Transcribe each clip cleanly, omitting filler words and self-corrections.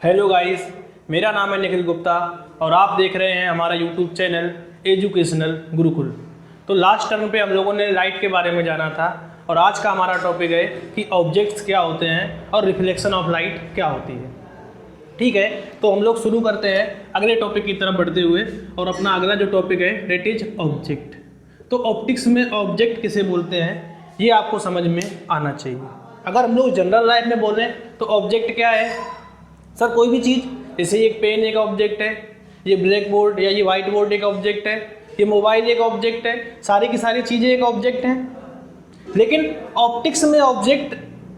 Hello guys, मेरा नाम है निखिल गुप्ता और आप देख रहे हैं हमारा यूट्यूब चैनल एजुकेशनल गुरुकुल। तो लास्ट टर्म पे हम लोगों ने लाइट के बारे में जाना था और आज का हमारा टॉपिक है कि ऑब्जेक्ट्स क्या होते हैं और रिफ्लेक्शन ऑफ लाइट क्या होती है। ठीक है, तो हम लोग शुरू करते हैं अगले टॉपिक की तरफ बढ़ते हुए और अपना अगला जो टॉपिक है दैट इज ऑब्जेक्ट। तो ऑप्टिक्स में ऑब्जेक्ट किसे बोलते हैं ये आपको समझ में आना चाहिए। अगर हम लोग जनरल लाइफ में बोलें तो ऑब्जेक्ट क्या है सर? कोई भी चीज़, जैसे एक पेन एक ऑब्जेक्ट है, ये ब्लैक बोर्ड या ये वाइट बोर्ड एक ऑब्जेक्ट है, ये मोबाइल एक ऑब्जेक्ट है, सारी की सारी चीज़ें एक ऑब्जेक्ट हैं। लेकिन ऑप्टिक्स में ऑब्जेक्ट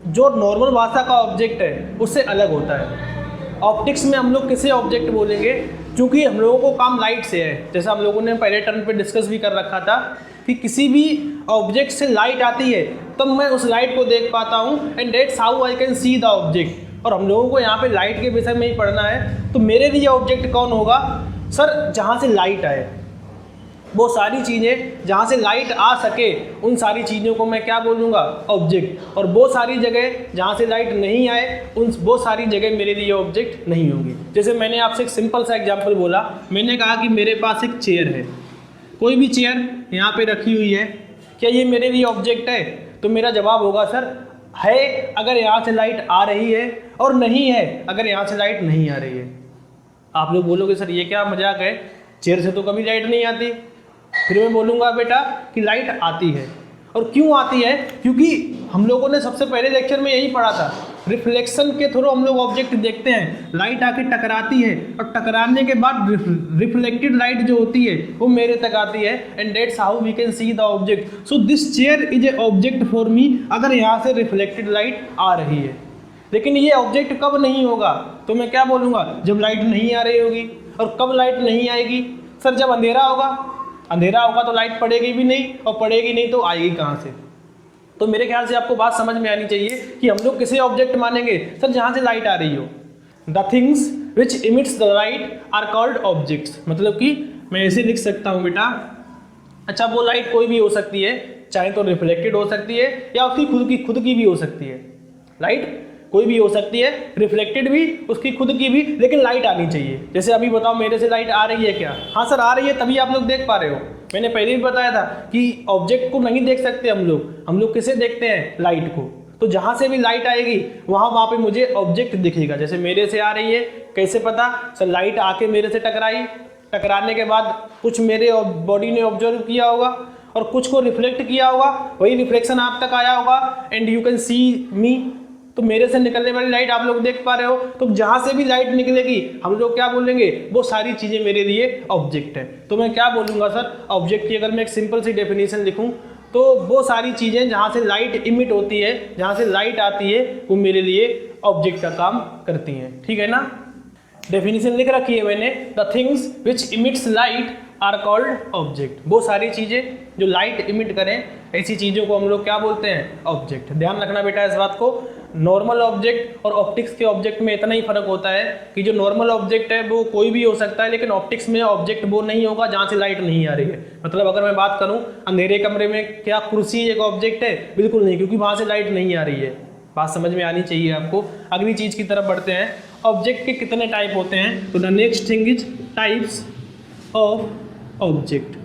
जो नॉर्मल भाषा का ऑब्जेक्ट है उससे अलग होता है। ऑप्टिक्स में हम लोग किसे ऑब्जेक्ट बोलेंगे? क्योंकि हम लोगों को काम लाइट से है, जैसा हम लोगों ने पहले टर्न पे डिस्कस भी कर रखा था कि किसी भी ऑब्जेक्ट से लाइट आती है तब मैं उस लाइट को देख पाता हूँ and that's how I can see the object. और हम लोगों को यहाँ पे लाइट के विषय में ही पढ़ना है। तो मेरे लिए ऑब्जेक्ट कौन होगा सर? जहाँ से लाइट आए, वो सारी चीज़ें जहाँ से लाइट आ सके उन सारी चीज़ों को मैं क्या बोलूँगा? ऑब्जेक्ट। और वो सारी जगह जहाँ से लाइट नहीं आए उन वो सारी जगह मेरे लिए ऑब्जेक्ट नहीं होंगी। जैसे मैंने आपसे एक सिंपल सा एग्जांपल बोला, मैंने कहा कि मेरे पास एक चेयर है, कोई भी चेयर यहाँ पे रखी हुई है, क्या ये मेरे लिए ऑब्जेक्ट है? तो मेरा जवाब होगा सर है, अगर यहाँ से लाइट आ रही है, और नहीं है अगर यहाँ से लाइट नहीं आ रही है। आप लोग बोलोगे सर ये क्या मजाक है, चेयर से तो कभी लाइट नहीं आती। फिर मैं बोलूँगा बेटा कि लाइट आती है। और क्यों आती है? क्योंकि हम लोगों ने सबसे पहले लेक्चर में यही पढ़ा था, रिफ्लेक्शन के थ्रू हम लोग ऑब्जेक्ट देखते हैं। लाइट आके टकराती है और टकराने के बाद रिफ्लेक्टेड लाइट जो होती है वो मेरे तक आती है and that's how we can see the object. So this chair is a object for me अगर यहाँ से रिफ्लेक्टेड लाइट आ रही है। लेकिन ये ऑब्जेक्ट कब नहीं होगा? तो मैं क्या बोलूँगा? जब लाइट नहीं आ रही होगी। और कब लाइट नहीं आएगी सर? जब अंधेरा होगा। अंधेरा होगा तो लाइट पड़ेगी भी नहीं, और पड़ेगी नहीं तो आएगी कहाँ से? तो मेरे ख्याल से आपको बात समझ में आनी चाहिए कि हम लोग किसे ऑब्जेक्ट मानेंगे सर? जहाँ से लाइट आ रही हो। The things which emits the light are called objects. मतलब कि मैं ऐसे लिख सकता हूँ बेटा, अच्छा वो लाइट कोई भी हो सकती है, चाहे तो रिफ्लेक्टेड हो सकती है या उसकी खुद की भी हो सकती है। लाइट कोई भी हो सकती है, रिफ्लेक्टेड भी, उसकी खुद की भी, लेकिन लाइट आनी चाहिए। जैसे अभी बताओ मेरे से लाइट आ रही है क्या? हाँ सर आ रही है, तभी आप लोग देख पा रहे हो। मैंने पहले भी बताया था कि ऑब्जेक्ट को नहीं देख सकते हम लोग किसे देखते हैं? लाइट को। तो जहाँ से भी लाइट आएगी वहाँ पे मुझे ऑब्जेक्ट दिखेगा। जैसे मेरे से आ रही है, कैसे पता सर? लाइट आके मेरे से टकराई, टकराने के बाद कुछ मेरे बॉडी ने ऑब्जर्व किया होगा और कुछ को रिफ्लेक्ट किया होगा, वही रिफ्लेक्शन आप तक आया होगा एंड यू कैन सी मी। तो मेरे से निकलने वाली लाइट आप लोग देख पा रहे हो। तो जहाँ से भी लाइट निकलेगी हम लोग क्या बोलेंगे? वो सारी चीज़ें मेरे लिए ऑब्जेक्ट है। तो मैं क्या बोलूँगा सर? ऑब्जेक्ट की अगर मैं एक सिंपल सी डेफिनेशन लिखूँ तो वो सारी चीज़ें जहाँ से लाइट इमिट होती है, जहाँ से लाइट आती है, वो मेरे लिए ऑब्जेक्ट का काम करती हैं। ठीक है ना? डेफिनेशन लिख रखी है मैंने, the things which emits light are called object. वो सारी चीज़ें जो लाइट इमिट करें ऐसी चीज़ों को हम लोग क्या बोलते हैं? ऑब्जेक्ट। ध्यान रखना बेटा इस बात को। नॉर्मल ऑब्जेक्ट और ऑप्टिक्स के ऑब्जेक्ट में इतना ही फर्क होता है कि जो नॉर्मल ऑब्जेक्ट है वो कोई भी हो सकता है, लेकिन ऑप्टिक्स में ऑब्जेक्ट वो नहीं होगा जहाँ से लाइट नहीं आ रही है। मतलब अगर मैं बात करूँ अंधेरे कमरे में क्या कुर्सी एक ऑब्जेक्ट है? बिल्कुल नहीं, क्योंकि वहाँ से लाइट नहीं आ रही है। बात समझ में आनी चाहिए आपको। अगली चीज़ की तरफ बढ़ते हैं। ऑब्जेक्ट के कितने टाइप होते हैं? तो the next thing is types of object.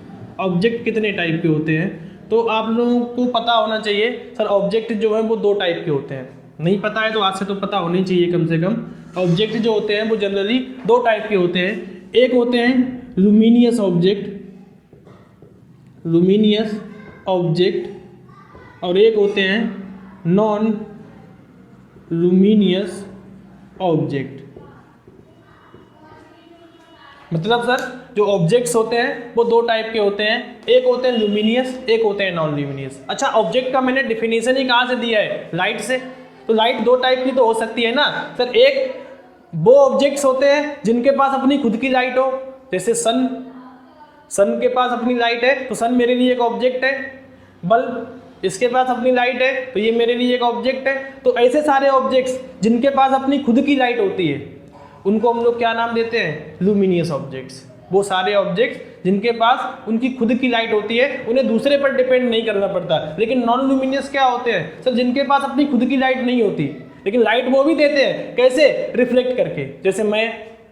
Object कितने टाइप के होते हैं? तो आप लोगों को पता होना चाहिए सर ऑब्जेक्ट जो है वो दो टाइप के होते हैं। नहीं पता है तो आज से तो पता होनी चाहिए कम से कम। ऑब्जेक्ट जो होते हैं वो जनरली दो टाइप के होते हैं। एक होते हैं लुमिनियस ऑब्जेक्ट, लुमिनियस ऑब्जेक्ट, और एक होते हैं नॉन लुमिनियस ऑब्जेक्ट। मतलब सर जो ऑब्जेक्ट्स होते हैं वो दो टाइप के होते हैं, एक होते हैं लुमिनियस, एक होते हैं नॉन लुमिनियस। अच्छा ऑब्जेक्ट का मैंने डिफिनेशन ही कहाँ से दिया है? लाइट से। तो लाइट दो टाइप की तो हो सकती है ना सर। एक वो ऑब्जेक्ट्स होते हैं जिनके पास अपनी खुद की लाइट हो, जैसे सन के पास अपनी लाइट है तो सन मेरे लिए एक ऑब्जेक्ट है। बल्ब, इसके पास अपनी लाइट है तो ये मेरे लिए एक ऑब्जेक्ट है। तो ऐसे सारे ऑब्जेक्ट्स जिनके पास अपनी खुद की लाइट होती है उनको हम लोग क्या नाम देते हैं? Luminous objects. वो सारे ऑब्जेक्ट्स जिनके पास उनकी खुद की लाइट होती है, उन्हें दूसरे पर डिपेंड नहीं करना पड़ता। लेकिन नॉन लुमिनियस क्या होते हैं सर? जिनके पास अपनी खुद की लाइट नहीं होती, लेकिन लाइट वो भी देते हैं, कैसे? रिफ्लेक्ट करके। जैसे मैं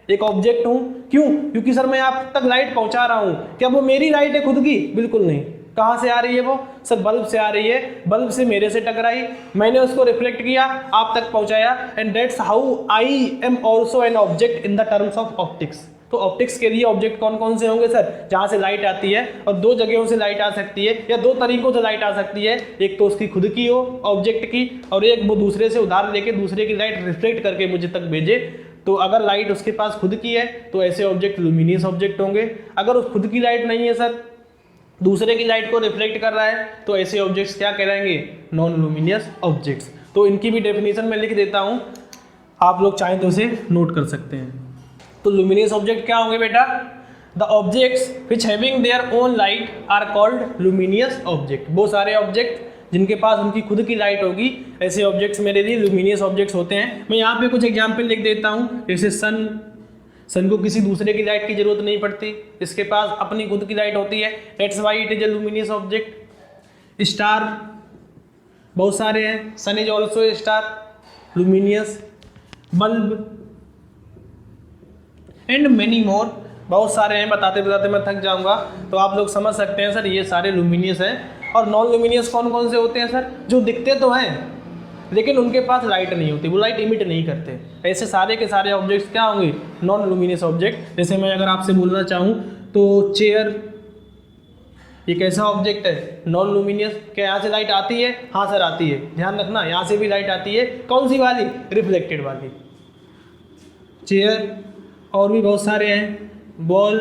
एक ऑब्जेक्ट हूँ, क्यों? क्योंकि सर मैं आप तक लाइट पहुंचा रहा हूँ, क्या वो मेरी लाइट है खुद की? बिल्कुल नहीं। कहाँ से आ रही है वो? सर बल्ब से आ रही है, बल्ब से मेरे से टकराई, मैंने उसको रिफ्लेक्ट किया, आप तक पहुंचाया, and that's how I am also an object in the terms of optics. तो ऑप्टिक्स के लिए ऑब्जेक्ट कौन कौन से होंगे सर? जहाँ से लाइट आती है, और दो जगहों से लाइट आ सकती है या दो तरीकों से लाइट आ सकती है, एक तो उसकी खुद की हो ऑब्जेक्ट की, और एक वो दूसरे से उधार लेके दूसरे की लाइट रिफ्लेक्ट करके मुझे तक भेजे। तो अगर लाइट उसके पास खुद की है तो ऐसे ऑब्जेक्ट लुमिनियस ऑब्जेक्ट होंगे। अगर उस खुद की लाइट नहीं है सर, दूसरे की लाइट को रिफ्लेक्ट कर रहा है, तो ऐसे ऑब्जेक्ट्स क्या कहलाएंगे? Non luminous objects. तो इनकी भी डेफिनेशन मैं लिख देता हूँ, आप लोग चाहें तो इसे नोट कर सकते हैं। तो लुमिनियस ऑब्जेक्ट क्या होंगे बेटा? The objects which having their own light are called luminous object. वो सारे ऑब्जेक्ट जिनके पास उनकी खुद की लाइट होगी, ऐसे ऑब्जेक्ट्स मेरे लिए लुमिनियस ऑब्जेक्ट्स होते हैं। मैं यहाँ पे कुछ एग्जाम्पल लिख देता हूँ, जैसे सन को किसी दूसरे की लाइट की जरूरत नहीं पड़ती, इसके पास अपनी खुद की लाइट होती है, that's why it is a luminous object. Star बहुत सारे हैं, sun is also a star, luminous. Bulb and many more, बहुत सारे हैं, बताते बताते मैं थक जाऊंगा, तो आप लोग समझ सकते हैं सर ये सारे लुमिनियस हैं। और नॉन लुमिनियस कौन कौन से होते हैं सर? जो दिखते तो हैं लेकिन उनके पास लाइट नहीं होती, वो लाइट इमिट नहीं करते, ऐसे सारे के सारे ऑब्जेक्ट्स क्या होंगे? Non luminous object. जैसे मैं अगर आपसे बोलना चाहूँ तो चेयर, ये कैसा ऑब्जेक्ट है? Non luminous. क्या यहाँ से लाइट आती है? हाँ सर आती है, ध्यान रखना यहाँ से भी लाइट आती है, कौन सी वाली? रिफ्लेक्टेड वाली। चेयर और भी बहुत सारे हैं, बॉल,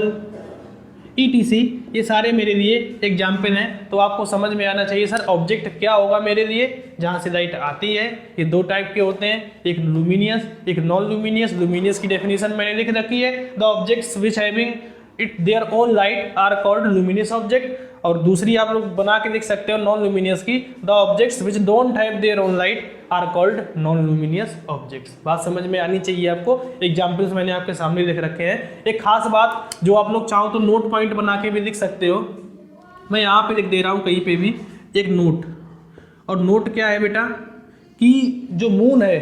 ETC, ये सारे मेरे लिए एग्जाम्पल हैं। तो आपको समझ में आना चाहिए सर ऑब्जेक्ट क्या होगा मेरे लिए जहाँ से लाइट आती है। ये दो टाइप के होते हैं, एक लुमिनियस, एक नॉन लुमिनियस। लुमिनियस की डेफिनेशन मैंने लिख रखी है, the objects which having it their own light are called luminous object. और दूसरी आप लोग बना के लिख सकते हो नॉन लुमिनियस की, the objects which don't have their own light are called non luminous objects. बात समझ में आनी चाहिए आपको। एग्जाम्पल्स मैंने आपके सामने लिख रखे हैं। एक खास बात जो आप लोग चाहो तो नोट पॉइंट बना के भी लिख सकते हो, मैं यहाँ पे लिख दे रहा हूँ कहीं पे भी एक नोट। और नोट क्या है बेटा कि जो मून है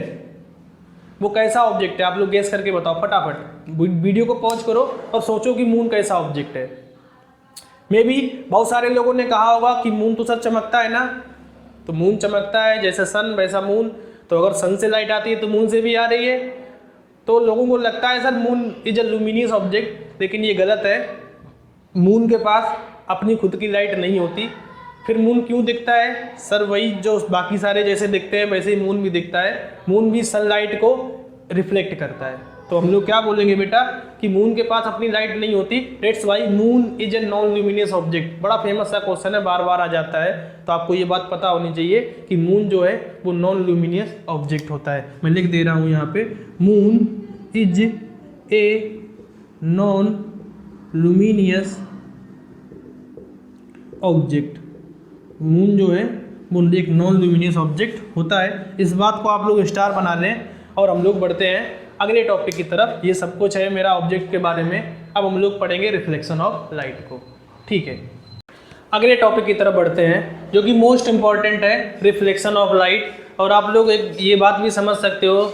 वो कैसा ऑब्जेक्ट है? आप लोग गेस करके बताओ फटाफट, वीडियो को पॉज करो और सोचो कि मून कैसा ऑब्जेक्ट है। मे भी बहुत सारे लोगों ने कहा होगा कि मून तो सर चमकता है ना, तो मून चमकता है जैसे सन वैसा मून, तो अगर सन से लाइट आती है तो मून से भी आ रही है। तो लोगों को लगता है sir moon is a luminous object, लेकिन ये गलत है। मून के पास अपनी खुद की लाइट नहीं होती। फिर मून क्यों दिखता है? सर वही जो बाकी सारे जैसे दिखते हैं वैसे ही मून भी दिखता है। मून भी सनलाइट को रिफ्लेक्ट करता है। तो हम लोग क्या बोलेंगे बेटा कि मून के पास अपनी लाइट नहीं होती, that's why moon is a non luminous object. बड़ा फेमस सा क्वेश्चन है, बार बार आ जाता है, तो आपको ये बात पता होनी चाहिए कि मून जो है वो नॉन ल्यूमिनियस ऑब्जेक्ट होता है। मैं लिख दे रहा हूँ यहाँ पे, moon is a non luminous object. Moon जो है वो एक नॉन लुमिनियस ऑब्जेक्ट होता है। इस बात को आप लोग स्टार बना लें और हम लोग बढ़ते हैं अगले टॉपिक की तरफ। ये सब कुछ है मेरा ऑब्जेक्ट के बारे में। अब हम लोग पढ़ेंगे रिफ्लेक्शन ऑफ लाइट को। ठीक है, अगले टॉपिक की तरफ बढ़ते हैं जो कि मोस्ट इंपॉर्टेंट है, रिफ्लेक्शन ऑफ लाइट। और आप लोग एक ये बात भी समझ सकते हो,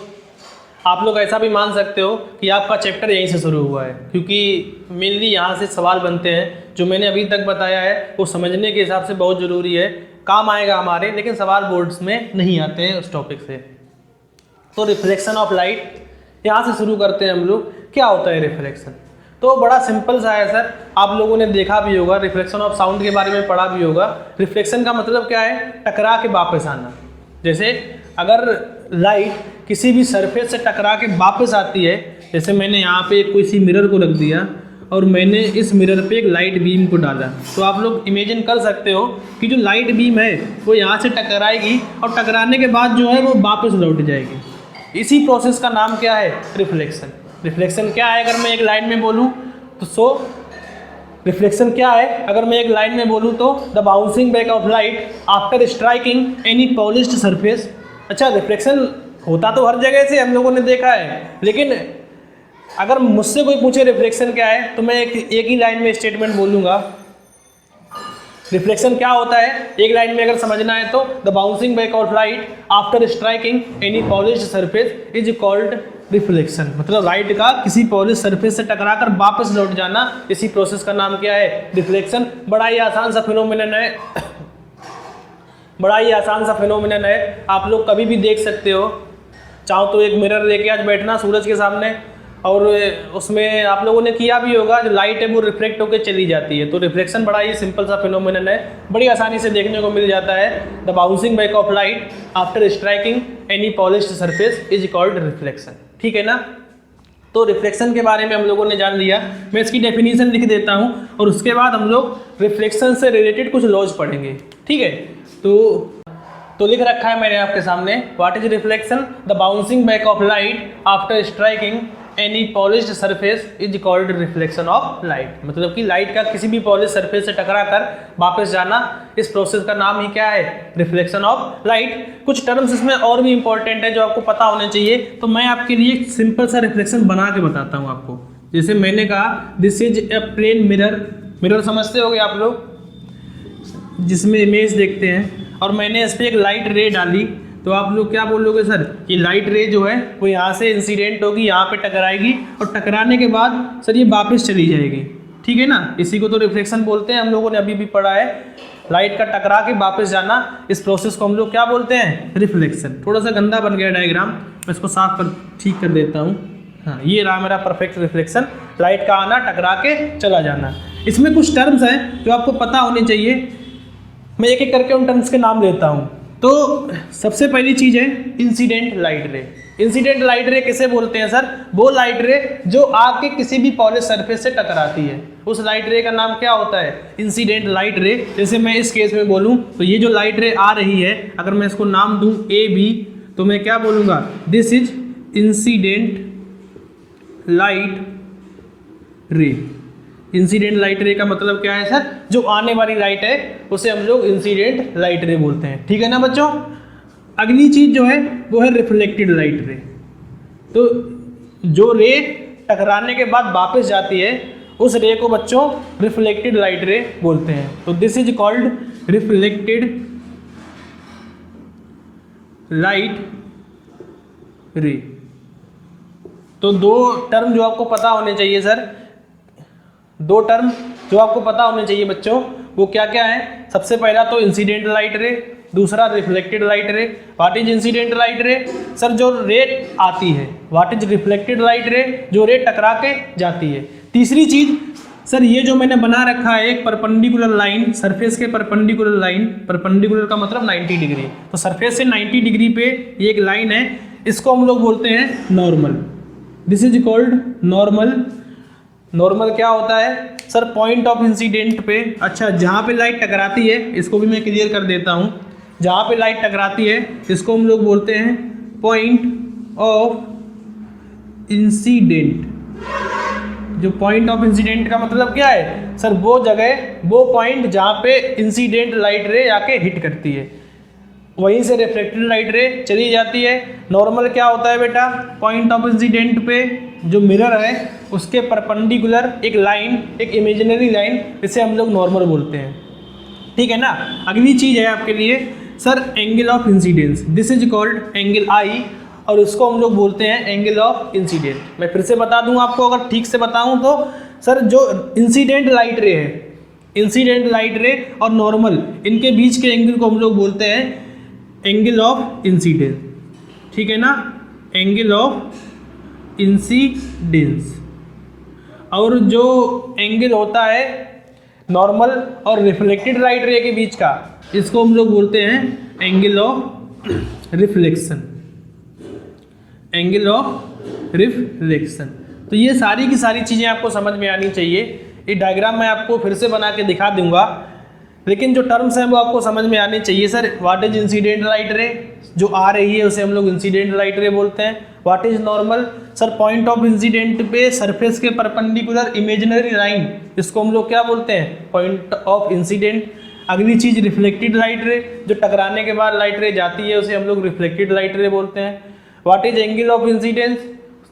आप लोग ऐसा भी मान सकते हो कि आपका चैप्टर यहीं से शुरू हुआ है, क्योंकि मेनली यहाँ से सवाल बनते हैं। जो मैंने अभी तक बताया है वो समझने के हिसाब से बहुत ज़रूरी है, काम आएगा हमारे, लेकिन सवाल बोर्ड्स में नहीं आते हैं उस टॉपिक से। तो रिफ्लेक्शन ऑफ लाइट यहाँ से शुरू करते हैं हम लोग। क्या होता है रिफ्लेक्शन? तो बड़ा सिंपल सा है सर, आप लोगों ने देखा भी होगा, रिफ्लेक्शन ऑफ साउंड के बारे में पढ़ा भी होगा। रिफ्लेक्शन का मतलब क्या है? टकरा के वापस आना। जैसे अगर लाइट किसी भी सरफेस से टकरा के वापस आती है, जैसे मैंने यहाँ पे कोई सी मिरर को रख दिया और मैंने इस मिरर पे एक लाइट बीम को डाला, तो आप लोग इमेजिन कर सकते हो कि जो लाइट बीम है वो यहाँ से टकराएगी और टकराने के बाद जो है वो वापस लौट जाएगी। इसी प्रोसेस का नाम क्या है? रिफ्लेक्शन। रिफ्लेक्शन क्या है अगर मैं एक लाइन में बोलूँ तो रिफ्लेक्शन क्या है अगर मैं एक लाइन में बोलूँ तो the bouncing back of light after striking any polished surface. अच्छा, रिफ्लेक्शन होता तो हर जगह से हम लोगों ने देखा है, लेकिन अगर मुझसे कोई पूछे रिफ्लेक्शन क्या है तो मैं एक ही लाइन में स्टेटमेंट बोलूँगा, रिफ्लेक्शन क्या होता है, एक लाइन में अगर समझना है तो the bouncing back of light after striking any polished surface is called reflection. मतलब लाइट का किसी पॉलिश सरफेस से टकराकर वापस लौट जाना, इसी प्रोसेस का नाम क्या है, रिफ्लेक्शन। बड़ा ही आसान सा फिनोमिनन है, बड़ा ही आसान सा फिनोमिनन है। आप लोग कभी भी देख सकते हो, चाहो तो एक मिरर लेके आज बैठना सूरज के सामने, और उसमें आप लोगों ने किया भी होगा, जो लाइट है वो रिफ्लेक्ट होकर चली जाती है। तो रिफ्लेक्शन बड़ा ही सिंपल सा फिनोमिनन है, बड़ी आसानी से देखने को मिल जाता है। The bouncing back of light after striking any polished surface is called reflection. ठीक है ना। तो रिफ्लेक्शन के बारे में हम लोगों ने जान लिया। मैं इसकी डेफिनेशन लिख देता हूँ और उसके बाद हम लोग रिफ्लेक्शन से रिलेटेड कुछ लॉज पढ़ेंगे। ठीक है, तो लिख रखा है मैंने आपके सामने, what is reflection, the bouncing back of light after striking any polished surface is called reflection of light. मतलब कि लाइट का किसी भी पॉलिश सरफेस से टकराकर वापस जाना, इस प्रोसेस का नाम ही क्या है, रिफ्लेक्शन ऑफ लाइट। कुछ टर्म्स इसमें और भी इंपॉर्टेंट है जो आपको पता होने चाहिए, तो मैं आपके लिए एक सिंपल सा रिफ्लेक्शन बना के बताता हूँ आपको। जैसे मैंने कहा this is a plane mirror, mirror समझते होगे आप लोग, जिसमें इमेज देखते हैं, और मैंने इस पर एक लाइट रे डाली, तो आप लोग क्या बोलोगे, सर ये लाइट रे जो है वो यहाँ से इंसिडेंट होगी, यहाँ पे टकराएगी, और टकराने के बाद सर ये वापस चली जाएगी। ठीक है ना, इसी को तो रिफ्लेक्शन बोलते हैं। हम लोगों ने अभी भी पढ़ा है, लाइट का टकरा के वापस जाना, इस प्रोसेस को हम लोग क्या बोलते हैं, रिफ्लेक्शन। थोड़ा सा गंदा बन गया डायग्राम, मैं इसको साफ कर ठीक कर देता हूँ। हाँ, ये रहा मेरा परफेक्ट रिफ्लेक्शन, लाइट का आना, टकरा के चला जाना। इसमें कुछ टर्म्स हैं जो आपको पता होने चाहिए, मैं एक एक करके उन टर्म्स के नाम लेता हूँ। तो सबसे पहली चीज़ है इंसिडेंट लाइट रे। इंसिडेंट लाइट रे किसे बोलते हैं सर, वो लाइट रे जो आग के किसी भी पॉलिश सरफेस से टकराती है, उस लाइट रे का नाम क्या होता है, इंसिडेंट लाइट रे। जैसे मैं इस केस में बोलूँ तो ये जो लाइट रे आ रही है, अगर मैं इसको नाम दूँ ए बी, तो मैं क्या बोलूँगा, दिस इज इंसिडेंट लाइट रे। इंसिडेंट लाइट रे का मतलब क्या है सर, जो आने वाली लाइट है उसे हम लोग इंसिडेंट लाइट रे बोलते हैं। ठीक है ना बच्चों। अगली चीज जो है वो है रिफ्लेक्टेड लाइट रे। तो जो रे टकराने के बाद वापस जाती है, उस रे को बच्चों रिफ्लेक्टेड लाइट रे बोलते हैं। तो this is called reflected light रे। तो दो टर्म जो आपको पता होने चाहिए सर, दो टर्म जो आपको पता होने चाहिए बच्चों, वो क्या क्या है। सबसे पहला तो इंसिडेंट लाइट रे, दूसरा रिफ्लेक्टेड लाइट रे। व्हाट इज इंसिडेंट लाइट रे, सर जो रे आती है। व्हाट इज रिफ्लेक्टेड लाइट रे, जो रे टकरा के जाती है। तीसरी चीज सर, ये जो मैंने बना रखा है एक परपेंडिकुलर लाइन, सरफेस के परपेंडिकुलर लाइन, परपेंडिकुलर का मतलब 90 डिग्री, तो सरफेस से 90 डिग्री पे ये एक लाइन है, इसको हम लोग बोलते हैं normal. This is called normal. Normal क्या होता है सर, पॉइंट ऑफ इंसिडेंट पे, अच्छा जहाँ पे लाइट टकराती है, इसको भी मैं क्लियर कर देता हूँ, जहाँ पे लाइट टकराती है इसको हम लोग बोलते हैं पॉइंट ऑफ इंसिडेंट। जो पॉइंट ऑफ इंसिडेंट का मतलब क्या है सर, वो जगह, वो पॉइंट जहाँ पे इंसिडेंट लाइट रे आके हिट करती है, वहीं से रिफ्लेक्टेड लाइट रे चली जाती है। नॉर्मल क्या होता है बेटा, पॉइंट ऑफ इंसिडेंट पे जो मिरर है उसके परपेंडिकुलर एक लाइन, एक इमेजिनरी लाइन, इसे हम लोग नॉर्मल बोलते हैं। ठीक है ना। अगली चीज़ है आपके लिए sir angle of incidence. This is called angle I, और उसको हम लोग बोलते हैं एंगल ऑफ इंसिडेंट। मैं फिर से बता दूं आपको, अगर ठीक से बताऊं तो सर जो इंसिडेंट लाइट रे है, इंसिडेंट लाइट रे और नॉर्मल, इनके बीच के एंगल को हम लोग बोलते हैं एंगल ऑफ इंसिडेंस। ठीक है ना, एंगल ऑफ इंसिडेंस। और जो एंगल होता है नॉर्मल और रिफ्लेक्टेड लाइट रे के बीच का, इसको हम लोग बोलते हैं angle of reflection, angle of reflection. तो ये सारी की सारी चीज़ें आपको समझ में आनी चाहिए। ये डायग्राम मैं आपको फिर से बना के दिखा दूंगा, लेकिन जो टर्म्स हैं वो आपको समझ में आने चाहिए sir. What is incident light रे, जो आ रही है उसे हम लोग इंसिडेंट लाइट रे बोलते हैं। What is normal, sir point of incident पे सरफेस के परपेंडिकुलर इमेजिनरी लाइन, इसको हम लोग क्या बोलते हैं, पॉइंट ऑफ इंसिडेंट। अगली चीज रिफ्लेक्टेड लाइट रे, जो टकराने के बाद लाइट रे जाती है उसे हम लोग रिफ्लेक्टेड लाइट रे बोलते हैं। What is angle of incidence,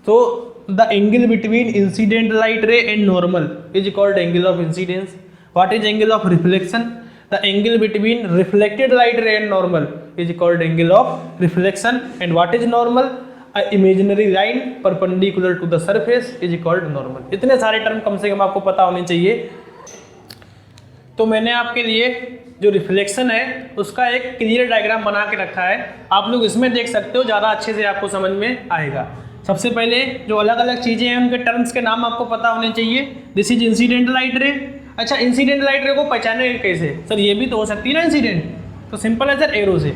तो the angle between incident light ray and normal is called angle of incidence. What is angle of reflection, the angle between reflected light ray and normal is called angle of reflection. And what is normal? A imaginary line perpendicular to the surface is called normal. इतने सारे term कम से कम आपको पता होने चाहिए। तो मैंने आपके लिए जो रिफ्लेक्शन है उसका एक क्लियर डायग्राम बना के रखा है, आप लोग इसमें देख सकते हो, ज़्यादा अच्छे से आपको समझ में आएगा। सबसे पहले जो अलग अलग चीज़ें हैं उनके टर्म्स के नाम आपको पता होने चाहिए। दिस इज इंसिडेंट लाइट रे। अच्छा, इंसिडेंट लाइट रे को पहचाने कैसे? सर ये भी तो हो सकती है ना इंसिडेंट, तो सिंपल है सर, एरो से।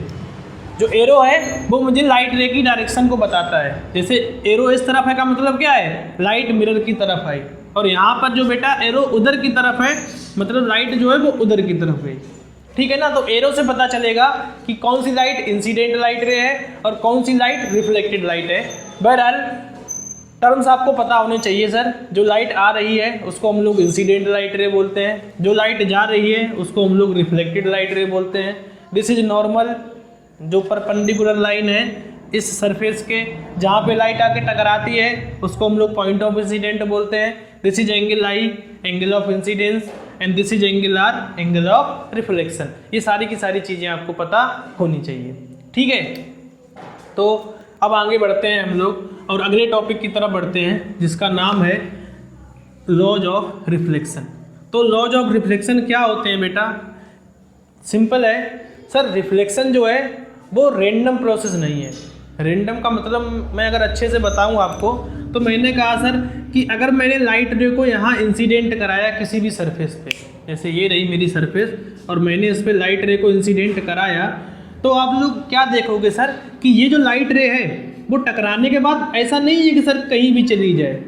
जो एरो है वो मुझे लाइट रे की डायरेक्शन को बताता है। जैसे एरो इस तरफ है का मतलब क्या है? लाइट मिरर की तरफ आई, और यहाँ पर जो बेटा एरो उधर की तरफ है मतलब लाइट जो है वो उधर की तरफ गई। ठीक है ना? तो एरो से पता चलेगा कि कौन सी लाइट इंसिडेंट लाइट रे है और कौन सी लाइट रिफ्लेक्टेड लाइट है। बहरहाल टर्म्स आपको पता होने चाहिए सर। जो लाइट आ रही है उसको हम लोग इंसिडेंट लाइट रे बोलते हैं, जो लाइट जा रही है उसको हम लोग रिफ्लेक्टेड लाइट रे बोलते हैं। दिस इज नॉर्मल, जो परपेंडिकुलर लाइन है इस सरफेस के जहाँ पे लाइट आके टकराती है उसको हम लोग पॉइंट ऑफ इंसिडेंट बोलते हैं। This is angle I, angle of incidence, and this is angle R, angle of reflection. ये सारी की सारी चीज़ें आपको पता होनी चाहिए। ठीक है, तो अब आगे बढ़ते हैं हम लोग और अगले टॉपिक की तरफ बढ़ते हैं जिसका नाम है लॉज ऑफ रिफ्लेक्शन। तो लॉज ऑफ रिफ्लेक्शन क्या होते हैं बेटा? सिंपल है सर, रिफ्लेक्शन जो है वो रेंडम प्रोसेस नहीं है। रेंडम का मतलब मैं अगर अच्छे से बताऊं आपको तो मैंने कहा सर कि अगर मैंने लाइट रे को यहाँ इंसिडेंट कराया किसी भी सरफेस पे, जैसे ये रही मेरी सरफेस और मैंने इस पे लाइट रे को इंसिडेंट कराया, तो आप लोग क्या देखोगे सर कि ये जो लाइट रे है वो टकराने के बाद ऐसा नहीं है कि सर कहीं भी चली जाए।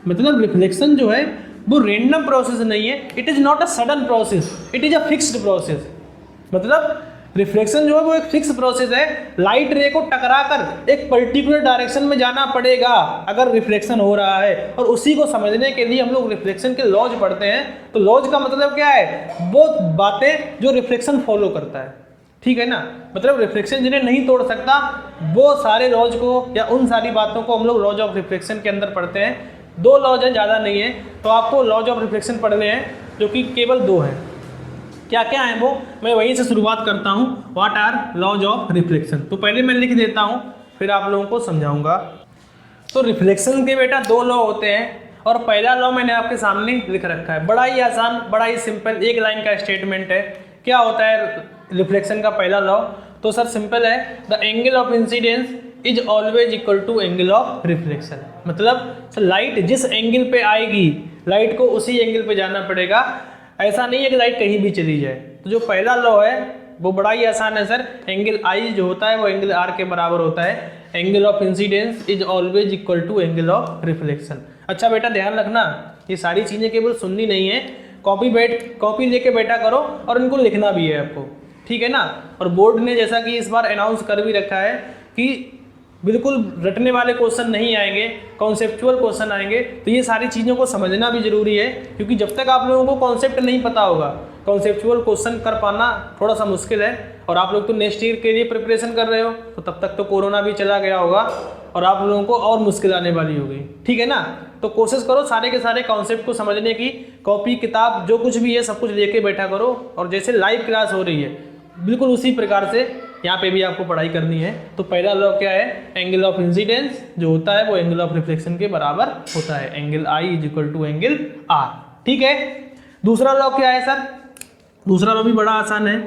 मतलब रिफ्लेक्शन जो है वो रेंडम प्रोसेस नहीं है, it is not a sudden process, it is a fixed process. मतलब रिफ्लेक्शन जो है वो एक फिक्स प्रोसेस है। लाइट रे को टकराकर एक पर्टिकुलर डायरेक्शन में जाना पड़ेगा अगर रिफ्लेक्शन हो रहा है, और उसी को समझने के लिए हम लोग रिफ्लेक्शन के लॉज पढ़ते हैं। तो लॉज का मतलब क्या है? वो बातें जो रिफ्लेक्शन फॉलो करता है। ठीक है ना? मतलब रिफ्लेक्शन जिन्हें नहीं तोड़ सकता वो सारे लॉज को या उन सारी बातों को हम लोग लॉज ऑफ रिफ्लेक्शन के अंदर पढ़ते हैं। 2 लॉज हैं, ज़्यादा नहीं है, तो आपको लॉज ऑफ रिफ्लेक्शन पढ़ने हैं जो कि केवल 2 हैं। क्या क्या है वो, मैं वहीं से शुरुआत करता हूँ। What are laws of reflection? तो पहले मैं लिख देता हूँ फिर आप लोगों को समझाऊंगा। तो रिफ्लेक्शन के बेटा 2 लॉ होते हैं और पहला लॉ मैंने आपके सामने लिख रखा है, बड़ा ही आसान, बड़ा ही सिंपल, एक लाइन का स्टेटमेंट है। क्या होता है रिफ्लेक्शन का पहला लॉ? तो सर सिंपल है, the angle of incidence is always equal to angle of reflection. मतलब सर लाइट जिस एंगल पे आएगी लाइट को उसी एंगल पे जाना पड़ेगा, ऐसा नहीं है कि लाइट कहीं भी चली जाए। तो जो पहला लॉ है वो बड़ा ही आसान है सर, एंगल आई जो होता है वो एंगल आर के बराबर होता है। Angle of incidence is always equal to angle of reflection. अच्छा बेटा ध्यान रखना, ये सारी चीज़ें केवल सुननी नहीं है, कॉपी लेके बैठा करो और इनको लिखना भी है आपको। ठीक है ना? और बोर्ड ने जैसा कि इस बार अनाउंस कर भी रखा है कि बिल्कुल रटने वाले क्वेश्चन नहीं आएंगे, कॉन्सेप्चुअल क्वेश्चन आएंगे। तो ये सारी चीज़ों को समझना भी जरूरी है, क्योंकि जब तक आप लोगों को कॉन्सेप्ट नहीं पता होगा कॉन्सेप्चुअल क्वेश्चन कर पाना थोड़ा सा मुश्किल है। और आप लोग तो नेक्स्ट ईयर के लिए प्रिपरेशन कर रहे हो, तो तब तक तो कोरोना भी चला गया होगा और आप लोगों को और मुश्किल आने वाली होगी। ठीक है ना? तो कोशिश करो सारे के सारे कॉन्सेप्ट को समझने की, कॉपी किताब जो कुछ भी है सब कुछ लेके बैठा करो, और जैसे लाइव क्लास हो रही है बिल्कुल उसी प्रकार से यहाँ पे भी आपको पढ़ाई करनी है। तो पहला लॉ क्या है? एंगल ऑफ इंसिडेंस जो होता है वो एंगल ऑफ रिफ्लेक्शन के बराबर होता है, angle I is equal to angle R. ठीक है, दूसरा लॉ क्या है सर? दूसरा लॉ भी बड़ा आसान है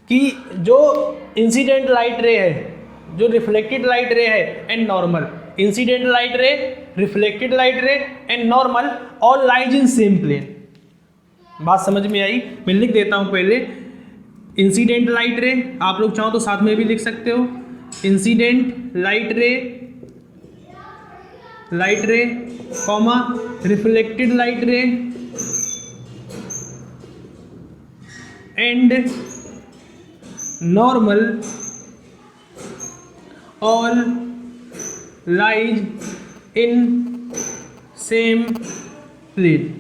कि जो इंसिडेंट लाइट रे है, जो रिफ्लेक्टेड लाइट रे है and normal, incident light ray, reflected light ray and normal all lies in same plane. बात समझ में आई? मैं लिख देता हूं पहले, इंसिडेंट लाइट रे, आप लोग चाहो तो साथ में भी लिख सकते हो, incident light ray comma reflected light ray and normal all lies in same plane.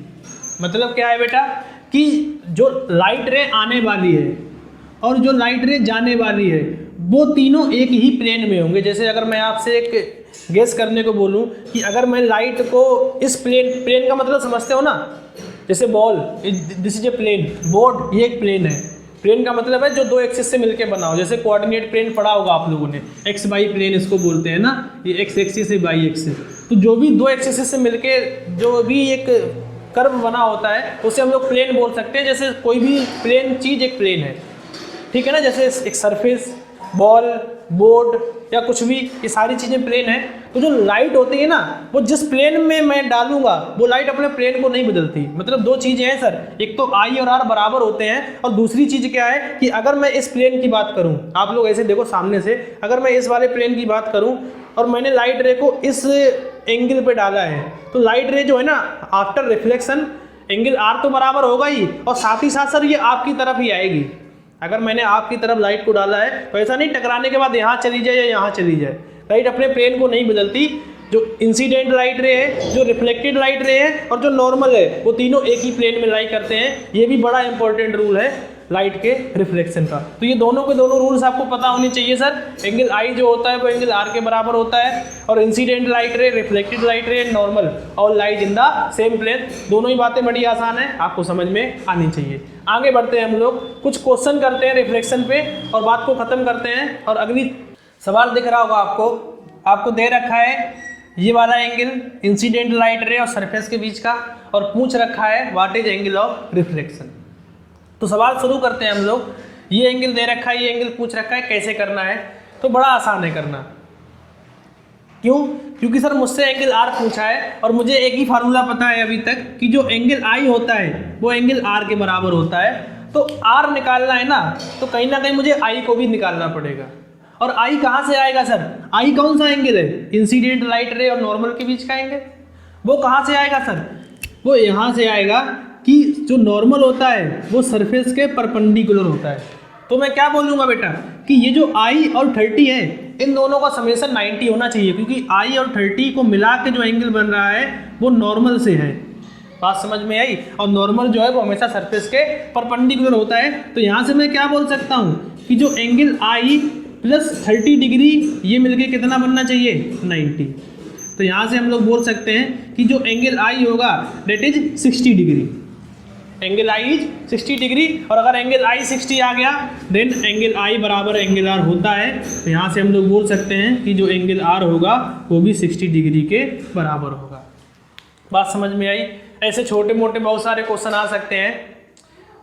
मतलब क्या है बेटा कि जो लाइट रे आने वाली है और जो लाइट रे जाने वाली है वो तीनों एक ही प्लेन में होंगे। जैसे अगर मैं आपसे एक गेस करने को बोलूं कि अगर मैं लाइट को इस प्लेन का मतलब समझते हो ना, जैसे ball, this is a plane, board ये एक प्लेन है, प्लेन का मतलब है जो दो एक्सिस से मिलके बना हो, जैसे कोऑर्डिनेट प्लेन पढ़ा होगा आप लोगों ने, एक्स वाई प्लेन इसको बोलते हैं ना, ये एक्स एक्सिस है वाई एक्सिस। तो जो भी दो एक्सिस से मिलके जो भी एक कर्व बना होता है उसे हम लोग प्लेन बोल सकते हैं। जैसे कोई भी प्लेन चीज़ एक प्लेन है, ठीक है ना, जैसे एक सरफेस, बॉल, बोर्ड या कुछ भी, ये सारी चीज़ें प्लेन है। तो जो लाइट होती है ना, वो जिस प्लेन में मैं डालूंगा वो लाइट अपने प्लेन को नहीं बदलती। मतलब दो चीज़ें हैं सर, एक तो आई और आर बराबर होते हैं, और दूसरी चीज़ क्या है कि अगर मैं इस प्लेन की बात करूं, आप लोग ऐसे देखो सामने से, अगर मैं इस वाले प्लेन की बात करूं और मैंने लाइट रे को इस एंगल पे डाला है, तो लाइट रे जो है ना, आफ्टर रिफ्लेक्शन एंगल आर तो बराबर होगा ही, और साथ ही साथ सर ये आपकी तरफ ही आएगी। अगर मैंने आपकी तरफ लाइट को डाला है तो ऐसा नहीं टकराने के बाद यहाँ चली जाए या यहाँ चली जाए, लाइट अपने प्लेन को नहीं बदलती। जो इंसिडेंट लाइट रे है, जो रिफ्लेक्टेड लाइट रे है और जो नॉर्मल है, वो तीनों एक ही प्लेन में लाई करते हैं। ये भी बड़ा इंपॉर्टेंट रूल है लाइट के रिफ्लेक्शन का। तो ये दोनों के दोनों रूल्स आपको पता होने चाहिए सर। एंगल आई जो होता है वो एंगल आर के बराबर होता है, और incident light ray, reflected light ray, normal और light in the same plane. दोनों ही बातें बड़ी आसान है, आपको समझ में आनी चाहिए। आगे बढ़ते हैं हम लोग, कुछ क्वेश्चन करते हैं रिफ्लेक्शन पे और बात को खत्म करते हैं। और अगली सवाल दिख रहा होगा आपको दे रखा है ये वाला एंगल इंसिडेंट लाइट रे और सरफेस के बीच का, और पूछ रखा है what is angle of reflection. तो सवाल शुरू करते हैं हम लोग। ये एंगल दे रखा है, ये एंगल पूछ रखा है, कैसे करना है? तो बड़ा आसान है करना। क्यों? क्योंकि सर मुझसे एंगल आर पूछा है और मुझे एक ही फार्मूला पता है अभी तक कि जो एंगल आई होता है वो एंगल आर के बराबर होता है। तो आर निकालना है ना, तो कहीं ना कहीं मुझे आई को भी निकालना पड़ेगा। और आई कहाँ से आएगा सर? आई कौन सा एंगल है? इंसिडेंट लाइट रे और नॉर्मल के बीच का एंगल। वो कहाँ से आएगा सर? वो यहाँ से आएगा कि जो नॉर्मल होता है वो सरफेस के परपेंडिकुलर होता है। तो मैं क्या बोलूँगा बेटा कि ये जो आई और 30 है, इन दोनों का समेशन 90 होना चाहिए, क्योंकि आई और 30 को मिला के जो एंगल बन रहा है वो नॉर्मल से है। बात समझ में आई? और नॉर्मल जो है वो हमेशा सरफेस के परपेंडिकुलर होता है। तो यहाँ से मैं क्या बोल सकता हूँ कि जो एंगल आई प्लस 30 डिग्री ये मिलके कितना बनना चाहिए? 90। तो यहाँ से हम लोग बोल सकते हैं कि जो एंगल आई होगा that is 60 degree. Angle I is 60 degree, और अगर एंगल आई 60 आ गया देन एंगल आई बराबर एंगल आर होता है। तो यहाँ से हम लोग बोल सकते हैं कि जो एंगल आर होगा वो भी 60 डिग्री के बराबर होगा। बात समझ में आई? ऐसे छोटे मोटे बहुत सारे क्वेश्चन आ सकते हैं,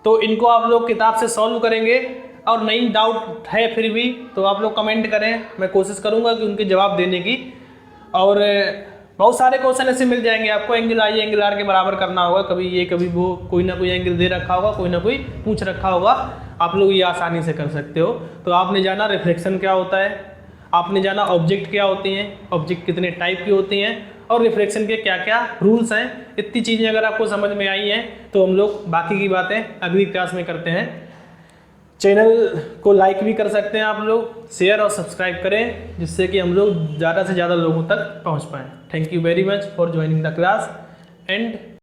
तो इनको आप लोग किताब से सॉल्व करेंगे। और नई डाउट है फिर भी तो आप लोग कमेंट करें, मैं कोशिश करूँगा कि उनके जवाब देने की। और बहुत सारे क्वेश्चन ऐसे मिल जाएंगे आपको, एंगल आई एंगल आर के बराबर करना होगा, कभी ये कभी वो, कोई ना कोई एंगल दे रखा होगा, कोई ना कोई पूछ रखा होगा, आप लोग ये आसानी से कर सकते हो। तो आपने जाना रिफ्लेक्शन क्या होता है, आपने जाना ऑब्जेक्ट क्या होती हैं, ऑब्जेक्ट कितने टाइप की होती हैं, और रिफ्लेक्शन के क्या क्या रूल्स हैं। इतनी चीज़ें अगर आपको समझ में आई हैं तो हम लोग बाकी की बातें अगली क्लास में करते हैं। चैनल को लाइक भी कर सकते हैं आप लोग, शेयर और सब्सक्राइब करें, जिससे कि हम लोग ज़्यादा से ज़्यादा लोगों तक पहुंच पाएँ। Thank you very much for joining the class and